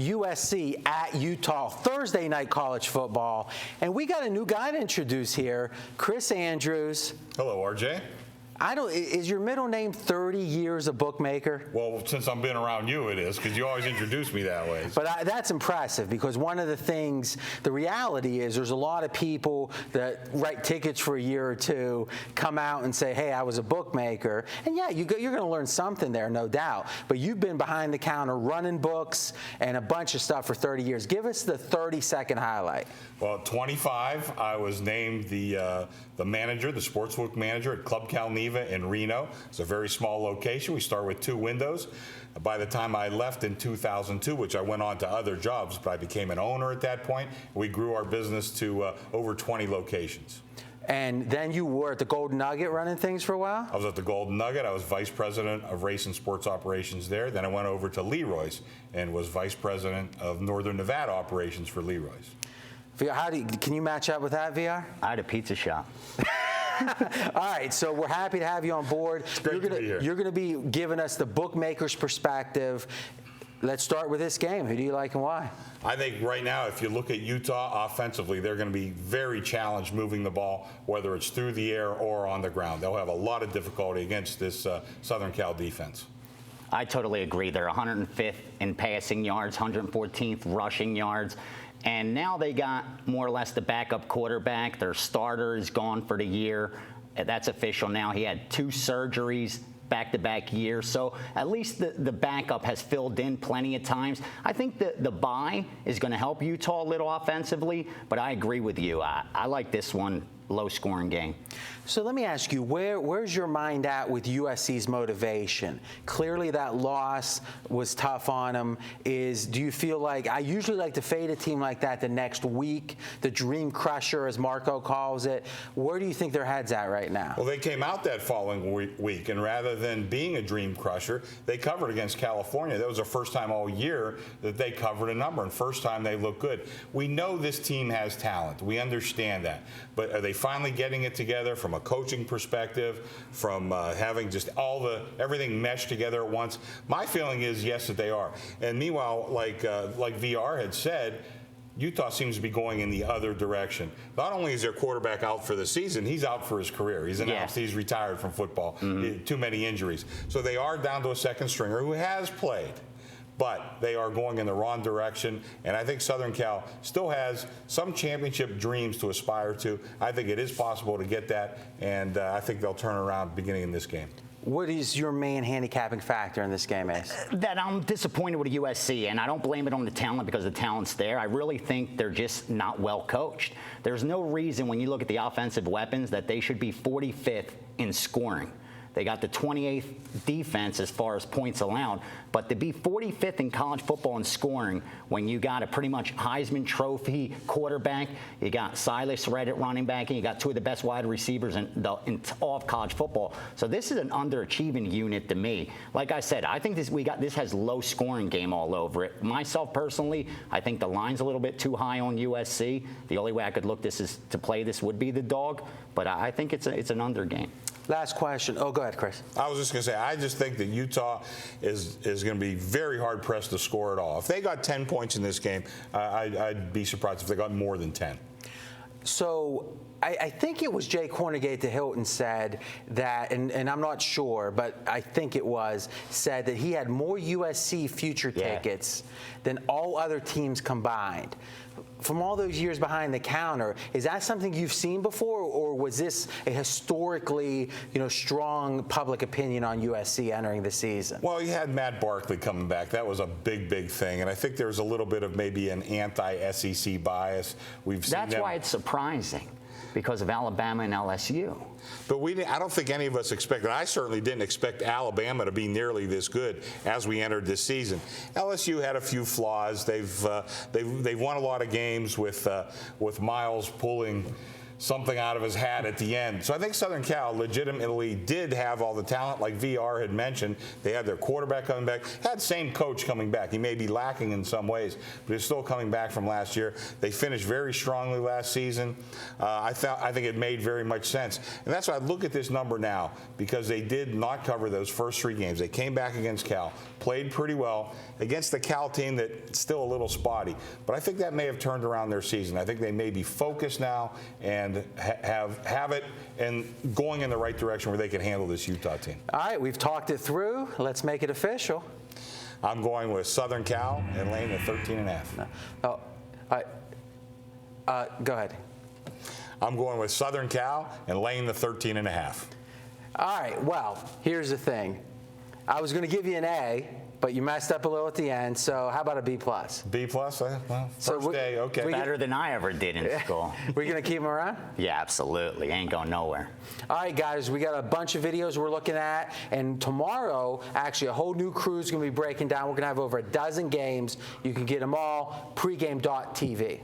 USC at Utah, Thursday night college football. And we got a new guy to introduce here, Chris Andrews. Hello, RJ. Is your middle name 30 years a bookmaker? Well, since I've been around you, it is, because you always introduce me that way. But that's impressive, because one of the things, the reality is there's a lot of people that write tickets for a year or two, come out and say, hey, I was a bookmaker. And yeah, you're going to learn something there, no doubt. But you've been behind the counter running books and a bunch of stuff for 30 years. Give us the 30-second highlight. Well, at 25, I was named the manager, the sportsbook manager at Club Calneva in Reno. It's a very small location. We start with 2 windows. By the time I left in 2002, which I went on to other jobs, but I became an owner at that point, we grew our business to over 20 locations. And then you were at the Golden Nugget running things for a while? I was at the Golden Nugget. I was vice president of race and sports operations there. Then I went over to Leroy's and was vice president of Northern Nevada operations for Leroy's. Can you match up with that, VR? I had a pizza shop. All right, so we're happy to have you on board. It's great to be here. You're going to be giving us the bookmaker's perspective. Let's start with this game. Who do you like and why? I think right now, if you look at Utah offensively, they're going to be very challenged moving the ball, whether it's through the air or on the ground. They'll have a lot of difficulty against this Southern Cal defense. I totally agree. They're 105th in passing yards, 114th rushing yards. And now they got more or less the backup quarterback. Their starter is gone for the year. That's official now. He had 2 surgeries back-to-back years. So at least the backup has filled in plenty of times. I think the bye is going to help Utah a little offensively, but I agree with you. I like this one. Low-scoring game. So let me ask you, where's your mind at with USC's motivation? Clearly that loss was tough on them. Do you feel like, I usually like to fade a team like that the next week, the dream crusher as Marco calls it. Where do you think their head's at right now? Well, they came out that following week, and rather than being a dream crusher, they covered against California. That was the first time all year that they covered a number, and first time they looked good. We know this team has talent. We understand that. But are they finally getting it together from a coaching perspective, from having just everything meshed together at once? My feeling is yes, that they are. And meanwhile, like VR had said, Utah seems to be going in the other direction. Not only is their quarterback out for the season, he's out for his career. He's announced he's retired from football. Too many injuries. So they are down to a second stringer who has played. But they are going in the wrong direction, and I think Southern Cal still has some championship dreams to aspire to. I think it is possible to get that, and I think they'll turn around beginning in this game. What is your main handicapping factor in this game, Ace? That I'm disappointed with USC, and I don't blame it on the talent because the talent's there. I really think they're just not well coached. There's no reason when you look at the offensive weapons that they should be 45th in scoring. They got the 28th defense as far as points allowed, but to be 45th in college football in scoring when you got a pretty much Heisman Trophy quarterback, you got Silas Red at running back, and you got 2 of the best wide receivers in all of college football. So this is an underachieving unit to me. Like I said, I think this has low scoring game all over it. Myself personally, I think the line's a little bit too high on USC. The only way I could look to play this would be the dog, but I think it's an under game. Last question. Oh, go ahead, Chris. I was just going to say, I just think that Utah is going to be very hard-pressed to score at all. If they got 10 points in this game, I'd be surprised if they got more than 10. So I think it was Jay Kornegay at the Hilton said that, and I'm not sure, but I think it said that he had more USC future tickets than all other teams combined. From all those years behind the counter, is that something you've seen before, or was this a historically, strong public opinion on USC entering the season? Well, you had Matt Barkley coming back. That was a big, big thing, and I think there's a little bit of maybe an anti-SEC bias. That's why it's surprising. Because of Alabama and LSU. But I don't think any of us expected. I certainly didn't expect Alabama to be nearly this good as we entered this season. LSU had a few flaws. They've won a lot of games with Miles pulling something out of his hat at the end. So I think Southern Cal legitimately did have all the talent, like VR had mentioned. They had their quarterback coming back, had same coach coming back. He may be lacking in some ways, but he's still coming back from last year. They finished very strongly last season. I think it made very much sense. And that's why I look at this number now, because they did not cover those first 3 games. They came back against Cal, played pretty well against the Cal team that's still a little spotty. But I think that may have turned around their season. I think they may be focused now and have it and going in the right direction where they can handle this Utah team. All right, we've talked it through. Let's make it official. I'm going with Southern Cal and laying the 13.5. Oh, go ahead. I'm going with Southern Cal and laying the 13.5. All right, well, here's the thing. I was going to give you an A, but you messed up a little at the end, so how about a B+? B+? Well, first day, okay. Better than I ever did in school. We're going to keep him around? Yeah, absolutely. Ain't going nowhere. All right, guys, we got a bunch of videos we're looking at, and tomorrow, actually, a whole new crew is going to be breaking down. We're going to have over a dozen games. You can get them all, pregame.tv.